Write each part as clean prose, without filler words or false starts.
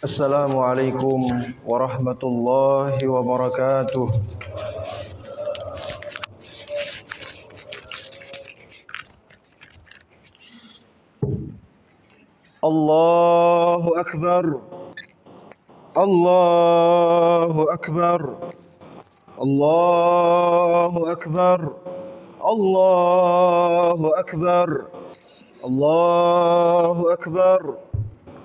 Assalamualaikum warahmatullahi wabarakatuh. Allahu Akbar. Allahu Akbar. Allahu Akbar. Allahu Akbar. Allahu Akbar.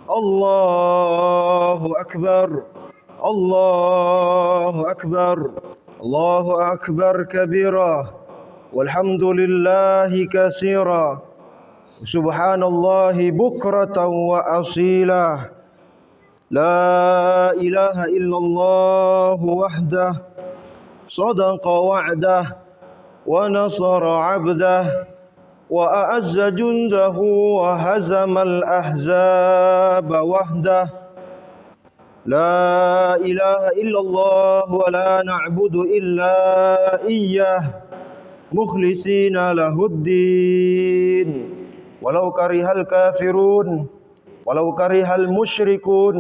Allahu Akbar. Allahu Akbar. Allahu Akbar kabira. Walhamdulillahi katsira. Subhanallahi bukratan wa asila. La ilaha illallah wahdah. Sadaqa wa'dah. Wa nasara 'abdah. وأعز جنده وهزم الأحزاب وحده لا إله إلا الله ولا نعبد إلا إياه مخلصين له الدين ولو كره الكافرون ولو كره المشركون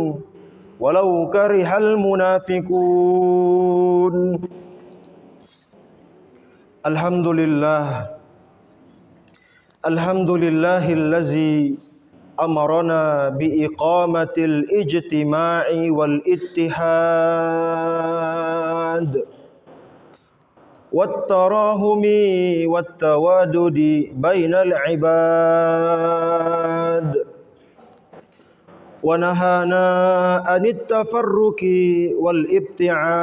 ولو كره المنافقون. الحمد لله Alhamdulillahillazi amarana biiqamatil ijtima'i wal ittihad wattarahumi wattawadudi bainal ibad wa nahana anit tafarruqi wal ibti'ad.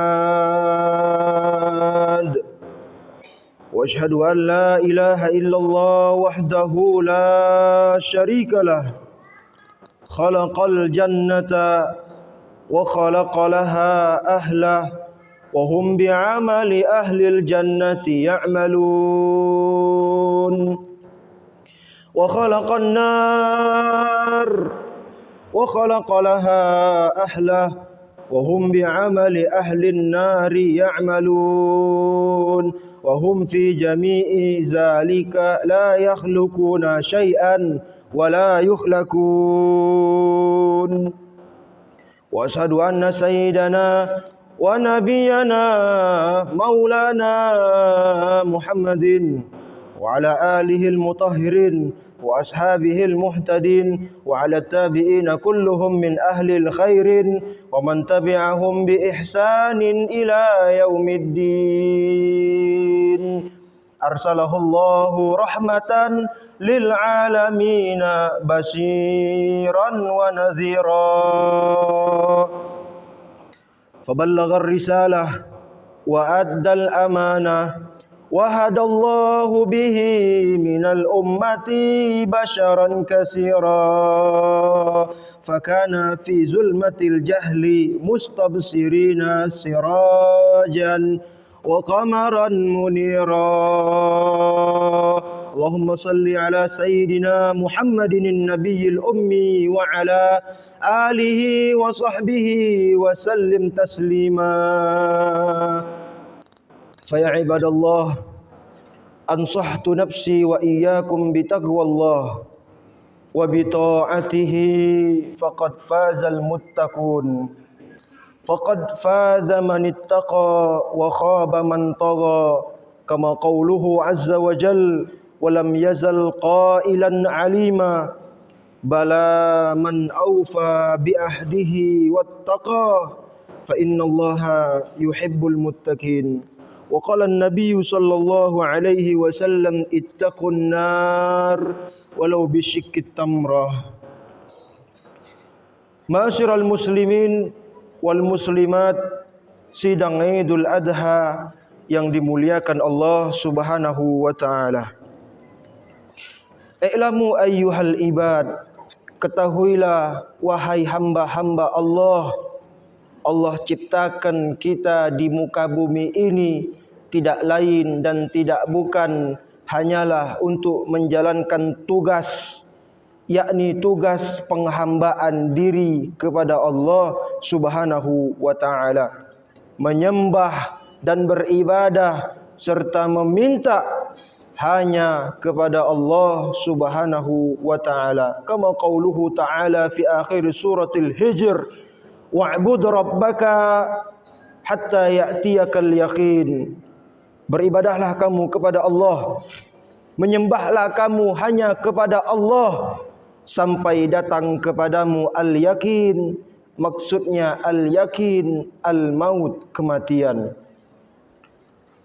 وأشهد أن لا إله إلا الله وحده لا شريك له خلق الجنة وخلق لها أهله وهم بعمل أهل الجنة يعملون وخلق النار وخلق لها أهله وهم بعمل أهل النار يعملون وهم في جميع ذلك لا يخلقون شيئا ولا يخلقون. وأشهد أن سيدنا ونبينا مولانا محمد وعلى آله المطهرين وأصحابه المهتدين وعلى التابعين كلهم من أهل الخير ومن تبعهم بإحسان إلى يوم الدين. أرسله الله رحمة للعالمين بشيرا ونذيرا فبلغ الرسالة وأدى الأمانة وهدى الله به من الأمة بشرا كثيرا فكان في ظلمة الجهل مستبصرين سراجا وقمرا منيرا. اللهم صل على سيدنا محمد النبي الأمي وعلى آله وصحبه وسلم تسليما. فيا عباد الله أنصحت نفسي وإياكم بتقوى الله وبطاعته فقد فاز المتقون فقد فاز من اتقى وخاب من طغى كما قوله عز وجل ولم يزل قائلا عليما بلى من أوفى بعهده واتقى فإن الله يحب المتقين. وقال النبي صلى الله عليه وسلم اتقوا النار ولو بشق التمرة. Ma'asyiral muslimin wal muslimat, sidang Idul Adha yang dimuliakan Allah Subhanahu wa taala. I'lamu ayyuhal ibad, ketahuilah wahai hamba-hamba Allah, Allah ciptakan kita di muka bumi ini tidak lain dan tidak bukan hanyalah untuk menjalankan tugas, yakni tugas penghambaan diri kepada Allah Subhanahu wa taala, menyembah dan beribadah serta meminta hanya kepada Allah Subhanahu wa taala. Kama qauluhu ta'ala fi akhir suratil Hijr, wa'bud rabbaka hatta ya'tiyakal yaqin. Beribadahlah kamu kepada Allah, menyembahlah kamu hanya kepada Allah sampai datang kepadamu al-yakin. Maksudnya al-yakin al-maut, kematian.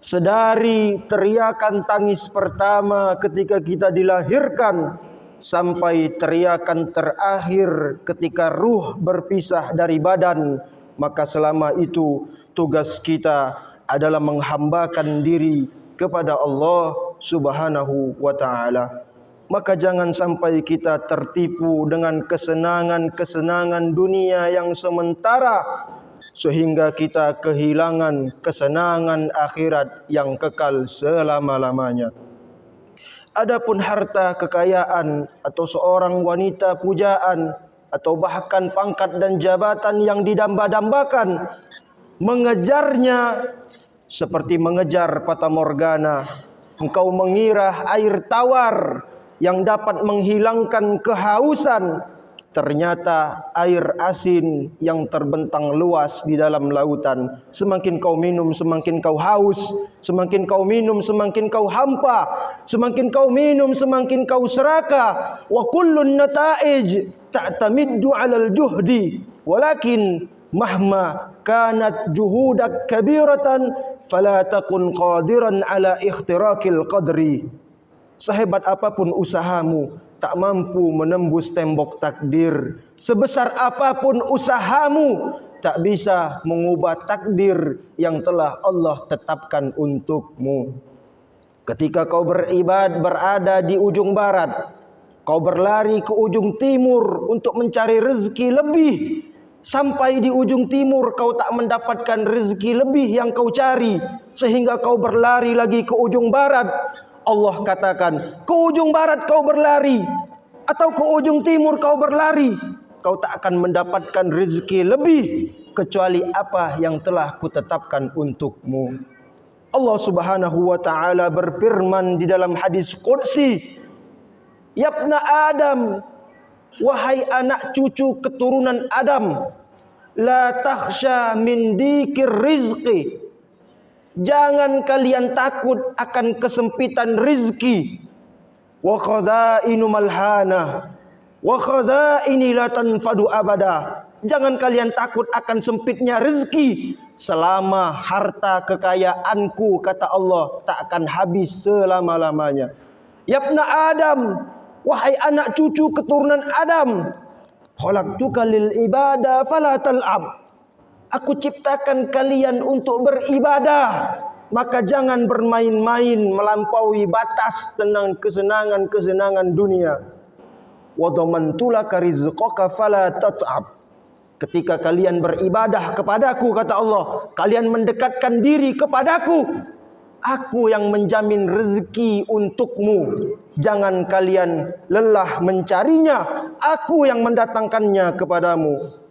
Sedari teriakan tangis pertama ketika kita dilahirkan sampai teriakan terakhir ketika ruh berpisah dari badan, maka selama itu tugas kita adalah menghambakan diri kepada Allah Subhanahu wa ta'ala. Maka jangan sampai kita tertipu dengan kesenangan-kesenangan dunia yang sementara sehingga kita kehilangan kesenangan akhirat yang kekal selama-lamanya. Adapun harta kekayaan atau seorang wanita pujaan atau bahkan pangkat dan jabatan yang didamba-dambakan, mengejarnya seperti mengejar fata morgana. Engkau mengira air tawar yang dapat menghilangkan kehausan, ternyata air asin yang terbentang luas di dalam lautan. Semakin kau minum semakin kau haus, semakin kau minum semakin kau hampa, semakin kau minum semakin kau serakah. Wa kullun nata'ij ta'tamiddu 'alal juhdi, walakin mahma kanat juhudak kabiratan fala takun qadiran 'ala ikhtirakil qadri. Sehebat apapun usahamu, tak mampu menembus tembok takdir. Sebesar apapun usahamu, tak bisa mengubah takdir yang telah Allah tetapkan untukmu. Ketika kau berada di ujung barat, kau berlari ke ujung timur untuk mencari rezeki lebih. Sampai di ujung timur kau tak mendapatkan rezeki lebih yang kau cari, sehingga kau berlari lagi ke ujung barat. Allah katakan, ke ujung barat kau berlari atau ke ujung timur kau berlari, kau tak akan mendapatkan rezeki lebih kecuali apa yang telah kutetapkan untukmu. Allah Subhanahu wa ta'ala berfirman di dalam hadis qudsi, Yabna Adam, wahai anak cucu keturunan Adam, la takhsha min dikir rizqi, jangan kalian takut akan kesempitan rizki. Wa khazainu malhana wa khazaini la tanfadu abada. Jangan kalian takut akan sempitnya rezeki. Selama harta kekayaanku, kata Allah, tak akan habis selama-lamanya. Yabna Adam, wahai anak cucu keturunan Adam, khalaqtuka lil ibadah fala tal'ab. Aku ciptakan kalian untuk beribadah, maka jangan bermain-main melampaui batas tentang kesenangan-kesenangan dunia. Wa dhamantu laka rizqaka fala tat'ab. Ketika kalian beribadah kepadaku, kata Allah, kalian mendekatkan diri kepadaku, aku yang menjamin rezeki untukmu. Jangan kalian lelah mencarinya, aku yang mendatangkannya kepadamu.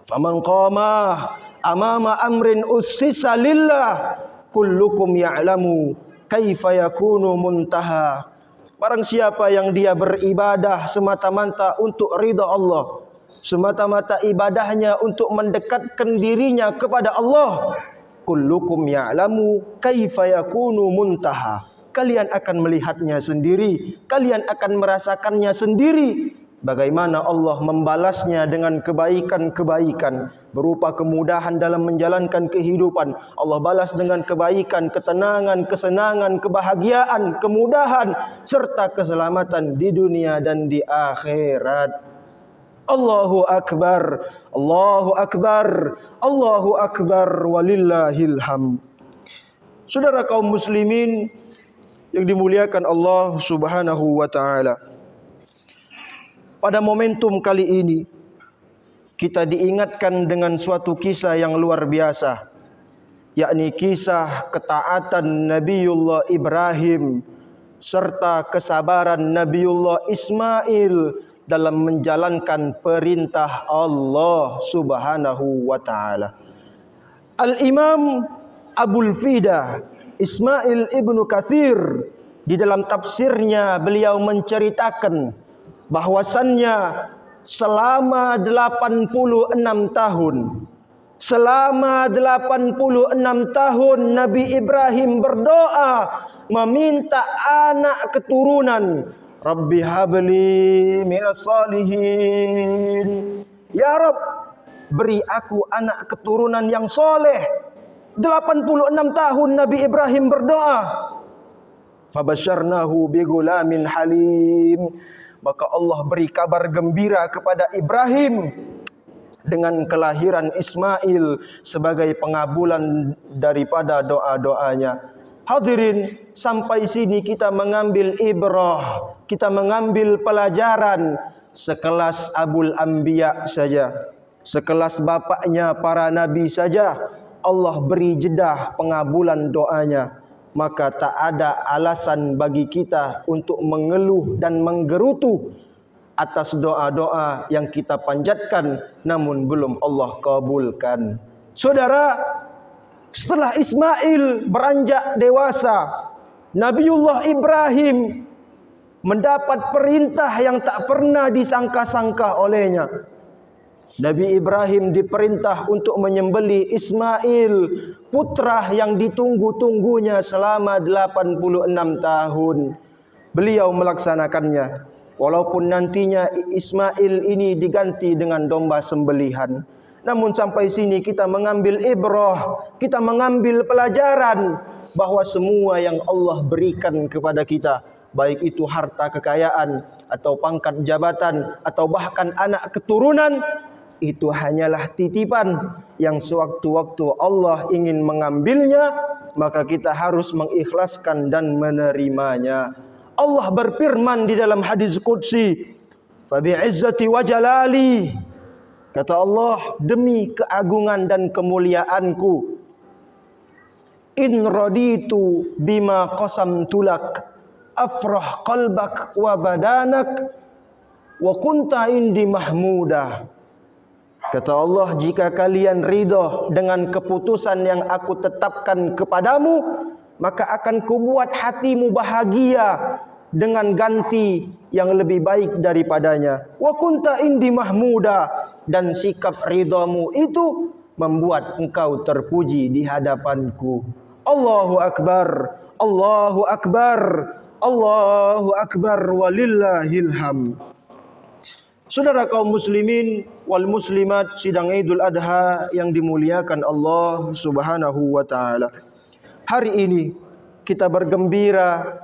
Faman qama amama amrin ussisa lillah kullukum ya'lamu kaifa yakunu muntaha. Barang siapa yang dia beribadah semata-mata untuk ridha Allah, semata-mata ibadahnya untuk mendekatkan dirinya kepada Allah, kullukum ya'lamu kaifa yakunu muntaha. Kalian akan melihatnya sendiri, kalian akan merasakannya sendiri, bagaimana Allah membalasnya dengan kebaikan-kebaikan berupa kemudahan dalam menjalankan kehidupan. Allah balas dengan kebaikan, ketenangan, kesenangan, kebahagiaan, kemudahan serta keselamatan di dunia dan di akhirat. Allahu akbar, Allahu akbar, Allahu akbar, walillahil hamd. Saudara kaum muslimin yang dimuliakan Allah Subhanahu wa ta'ala, pada momentum kali ini kita diingatkan dengan suatu kisah yang luar biasa, yakni kisah ketaatan Nabiullah Ibrahim serta kesabaran Nabiullah Ismail dalam menjalankan perintah Allah Subhanahu wa ta'ala. Al-Imam Abul Fida Ismail Ibnu Katsir di dalam tafsirnya beliau menceritakan bahwasannya selama 86 tahun. Selama 86 tahun Nabi Ibrahim berdoa meminta anak keturunan. Rabbi habli minas salihin. Ya Rabb, beri aku anak keturunan yang soleh. 86 tahun Nabi Ibrahim berdoa. Fabasyarnahu bigulamin halim. Maka Allah beri kabar gembira kepada Ibrahim dengan kelahiran Ismail sebagai pengabulan daripada doa-doanya. Hadirin, sampai sini kita mengambil ibrah, kita mengambil pelajaran. Sekelas Abul Anbiya saja, sekelas bapaknya para nabi saja, Allah beri jedah pengabulan doanya. Maka tak ada alasan bagi kita untuk mengeluh dan menggerutu atas doa-doa yang kita panjatkan namun belum Allah kabulkan. Saudara, setelah Ismail beranjak dewasa, Nabiullah Ibrahim mendapat perintah yang tak pernah disangka-sangka olehnya. Nabi Ibrahim diperintah untuk menyembelih Ismail, putra yang ditunggu-tunggunya selama 86 tahun. Beliau melaksanakannya. Walaupun nantinya Ismail ini diganti dengan domba sembelihan. Namun sampai sini kita mengambil ibrah, kita mengambil pelajaran bahawa semua yang Allah berikan kepada kita, baik itu harta kekayaan atau pangkat jabatan atau bahkan anak keturunan, itu hanyalah titipan yang sewaktu-waktu Allah ingin mengambilnya, maka kita harus mengikhlaskan dan menerimanya. Allah berfirman di dalam hadis qudsi, "Fabi'izzati wa jalali." Kata Allah, demi keagungan dan kemuliaanku, in raditu bima qasamtu lak afrah qalbak wa badanak wa kunta indi mahmudah. Kata Allah, jika kalian ridha dengan keputusan yang aku tetapkan kepadamu, maka akan kubuat hatimu bahagia dengan ganti yang lebih baik daripadanya. Wa kunta indi mahmuda, dan sikap ridhamu itu membuat engkau terpuji di hadapanku. Allahu akbar, Allahu akbar, Allahu akbar, walillahil hamd. Saudara kaum muslimin wal muslimat, sidang Idul Adha yang dimuliakan Allah Subhanahu wa taala. Hari ini kita bergembira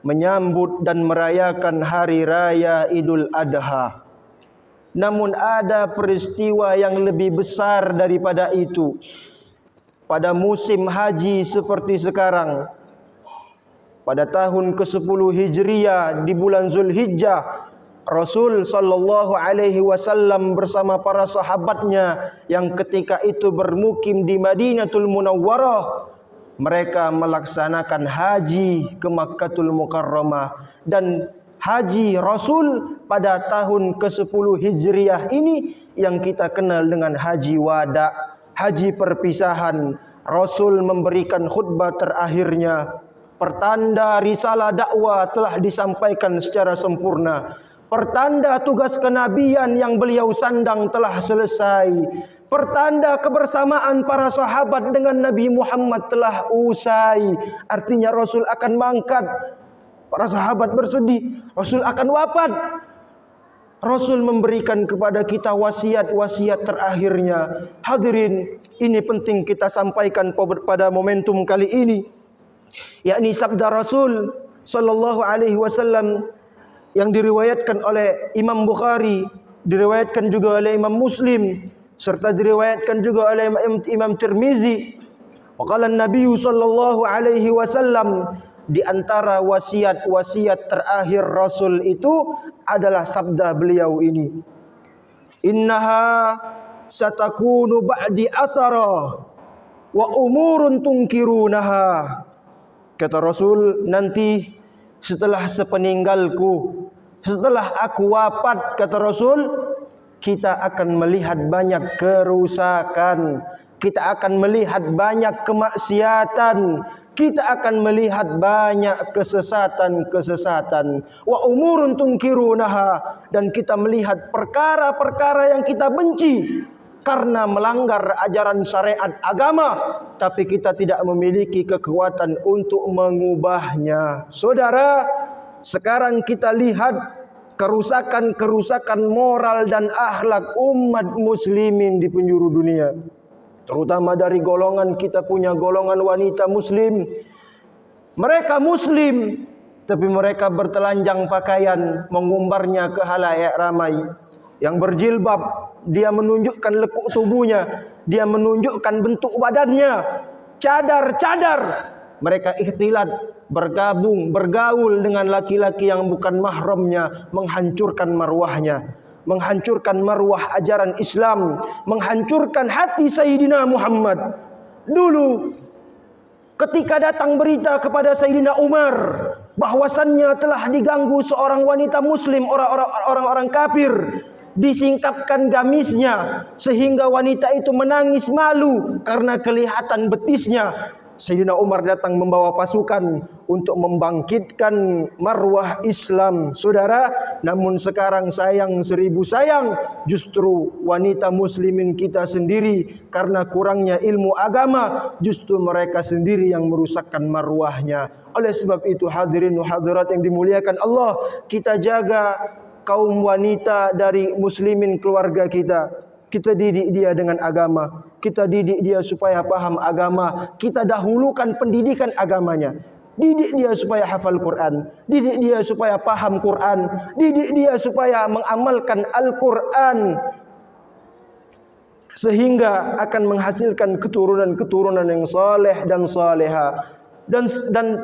menyambut dan merayakan hari raya Idul Adha. Namun ada peristiwa yang lebih besar daripada itu. Pada musim haji seperti sekarang, pada tahun ke-10 Hijriah di bulan Zulhijjah, Rasul sallallahu alaihi wasallam bersama para sahabatnya yang ketika itu bermukim di Madinatul Munawwarah, mereka melaksanakan haji ke Makkatul Mukarramah. Dan haji Rasul pada tahun ke-10 Hijriah ini yang kita kenal dengan haji wada, haji perpisahan. Rasul memberikan khutbah terakhirnya. Pertanda risalah dakwah telah disampaikan secara sempurna. Pertanda tugas kenabian yang beliau sandang telah selesai. Pertanda kebersamaan para sahabat dengan Nabi Muhammad telah usai. Artinya Rasul akan mangkat. Para sahabat bersedih, Rasul akan wafat. Rasul memberikan kepada kita wasiat-wasiat terakhirnya. Hadirin, ini penting kita sampaikan pada momentum kali ini, yakni sabda Rasul sallallahu alaihi wasallam yang diriwayatkan oleh Imam Bukhari, diriwayatkan juga oleh Imam Muslim, serta diriwayatkan juga oleh Imam Tirmizi. Waqala Nabi sallallahu alaihi wasallam, di antara wasiat-wasiat terakhir Rasul itu adalah sabda beliau ini, "Innaha satakunu ba'di athara wa umurun tunkirunaha." Kata Rasul, nanti setelah sepeninggalku, setelah aku wafat, kata Rasul, kita akan melihat banyak kerusakan, kita akan melihat banyak kemaksiatan, kita akan melihat banyak kesesatan-kesesatan. Wa umurun tunkirunaha, dan kita melihat perkara-perkara yang kita benci karena melanggar ajaran syariat agama, tapi kita tidak memiliki kekuatan untuk mengubahnya. Saudara, sekarang kita lihat kerusakan-kerusakan moral dan akhlak umat muslimin di penjuru dunia. Terutama dari golongan kita punya golongan wanita muslim. Mereka muslim, tapi mereka bertelanjang pakaian, mengumbarnya ke khalayak ramai. Yang berjilbab, dia menunjukkan lekuk tubuhnya, dia menunjukkan bentuk badannya. Cadar-cadar, mereka ikhtilat, bergabung, bergaul dengan laki-laki yang bukan mahramnya, menghancurkan marwahnya, menghancurkan marwah ajaran Islam, menghancurkan hati Sayyidina Muhammad. Dulu ketika datang berita kepada Sayyidina Umar bahwasannya telah diganggu seorang wanita muslim, orang-orang kafir, disingkapkan gamisnya sehingga wanita itu menangis malu karena kelihatan betisnya. Sayyidina Umar datang membawa pasukan untuk membangkitkan marwah Islam, saudara. Namun sekarang sayang seribu sayang, justru wanita muslimin kita sendiri karena kurangnya ilmu agama, justru mereka sendiri yang merusakkan marwahnya. Oleh sebab itu, hadirin wa hadirat yang dimuliakan Allah, kita jaga kaum wanita dari muslimin keluarga kita. Kita didik dia dengan agama, kita didik dia supaya paham agama, kita dahulukan pendidikan agamanya. Didik dia supaya hafal Quran, didik dia supaya paham Quran, didik dia supaya mengamalkan Al-Quran, sehingga akan menghasilkan keturunan-keturunan yang saleh dan saleha. Dan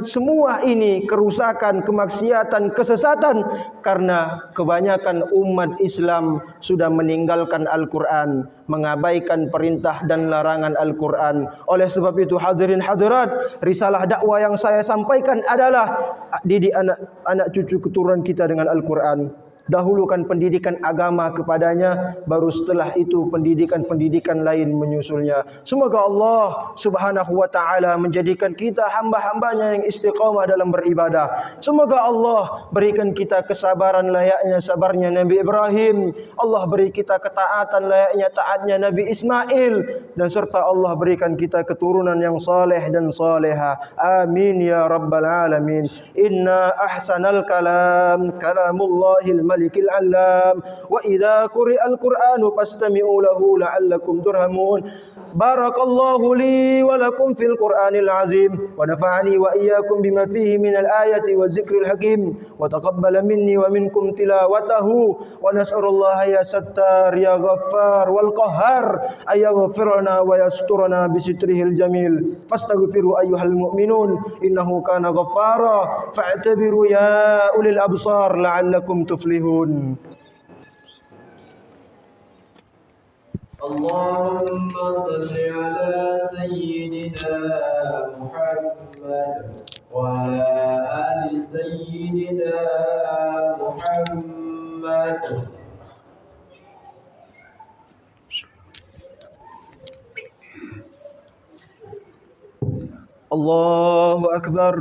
semua ini kerusakan, kemaksiatan, kesesatan karena kebanyakan umat Islam sudah meninggalkan Al-Quran, mengabaikan perintah dan larangan Al-Quran. Oleh sebab itu, hadirin hadirat, risalah dakwah yang saya sampaikan adalah didik anak cucu keturunan kita dengan Al-Quran. Dahulukan pendidikan agama kepadanya, baru setelah itu pendidikan-pendidikan lain menyusulnya. Semoga Allah Subhanahu wa taala menjadikan kita hamba-hambanya yang istiqamah dalam beribadah. Semoga Allah berikan kita kesabaran layaknya sabarnya Nabi Ibrahim. Allah beri kita ketaatan layaknya taatnya Nabi Ismail, dan serta Allah berikan kita keturunan yang saleh dan saleha. Amin ya rabbal alamin. Inna ahsanal kalam kalamullahil malikil alam, wa idza quri'al qur'anu fastami'u lahu la'allakum turhamun. Barakallahu li wa lakum fil qur'anil azim, wa nafa'ani wa iyyakum bima fihi minal ayati wa zikril hakim, wa taqabbala minni wa minkum tilawatahu, wa nas'alullaha ya sattar ya ghaffar wal qahhar ayaghfirna wa yasturna bi sitrihil jamil. Fastaghfiru ayyuhal mu'minun innahu kana ghaffara fa'tabiru ya ulil absar la'allakum tuflihun. Allahumma salli ala sayyidina Muhammad wa ali sayyidina Muhammad. Allahu akbar,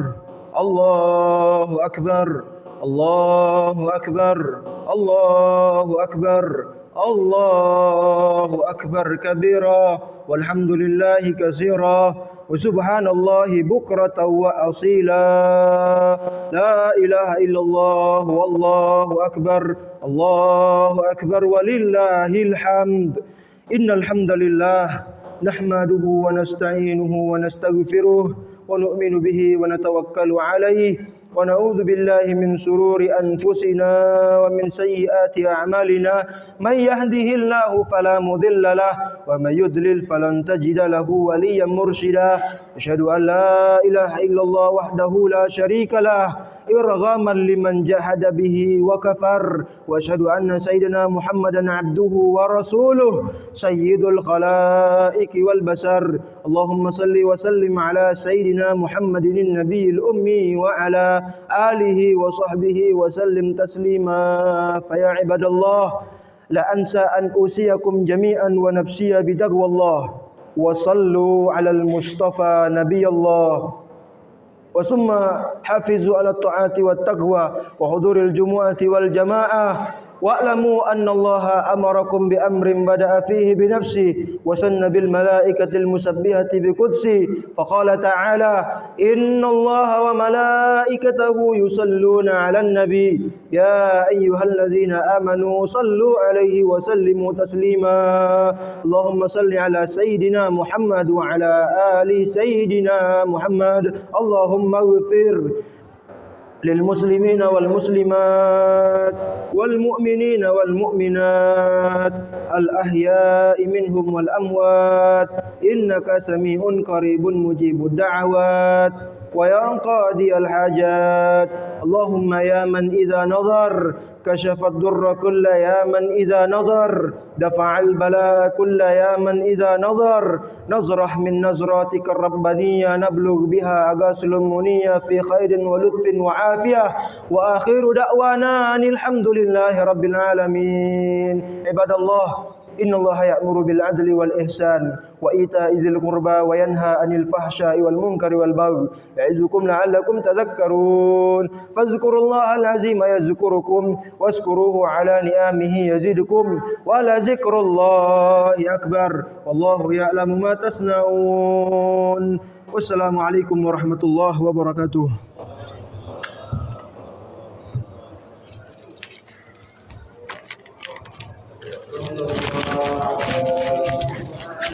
Allahu akbar, Allahu akbar, Allahu akbar, Allahu akbar kabira, walhamdulillahi katsira, wa subhanallahi bukratan wa asila. La ilaha illallah wallahu akbar, Allahu akbar walillahil hamd. Innal hamdalillah nahmaduhu wa nasta'inuhu wa nastaghfiruh wa nu'minu bihi wa natawakkalu alayhi wa na'udzu billahi min shururi anfusina wa min sayyiati a'malina. May yahdihillahu fala mudilla lahu wa may yudlil falan tajida lahu waliyyan mursyida. Asyhadu an la ilaha illallah wahdahu la syarika lah irghaman liman jahada bihi wa kafar, wa asyhadu anna sayyidina Muhammadan abduhu wa rasuluh sayyidul khalaiqi wal basar. Allahumma salli wa sallim ala sayyidina Muhammadin nabiyil ummi wa ala alihi wa sahbihi wa sallim taslima. Fa ya ibadallah, la ansa an usiyakum jami'an wa nafsiya bidaqwallah wa sallu ala al-mustafa nabiyallah وثم حافظوا على الطاعات والتقوى وحضور الجمعة والجماعة واعلموا أن الله أمركم بأمر بدأ فيه بنفسه وسن بالملائكة المسبحة بقدسه فقال تعالى إن الله وملائكته يصلون على النبي يا أيها الذين آمنوا صلوا عليه وسلموا تسليما اللهم صل على سيدنا محمد وعلى آل سيدنا محمد اللهم اغفر للمسلمين والمسلمات والمؤمنين والمؤمنات الأحياء منهم والأموات إنك سميع قريب مجيب الدعوات ويا قاضي الحاجات اللهم يا من إذا نظر كشف الضر كل يا من إذا نظر دفع البلاء كل يا من إذا نظر نظرة من نظراتك الربانية نبلغ بها أقاصي المنية في خير ولطف وعافية وآخر دعوانا أن الحمد لله رب العالمين عباد الله إن الله يأمر بالعدل والإحسان وإيتاء ذي القربى وينهى عن الفحشاء والمنكر والبغي يعظكم لعلكم تذكرون فاذكروا الله العظيم يذكركم واشكروه على نعمه يزدكم ولذكر الله أكبر والله يعلم ما تصنعون والسلام عليكم ورحمة الله وبركاته.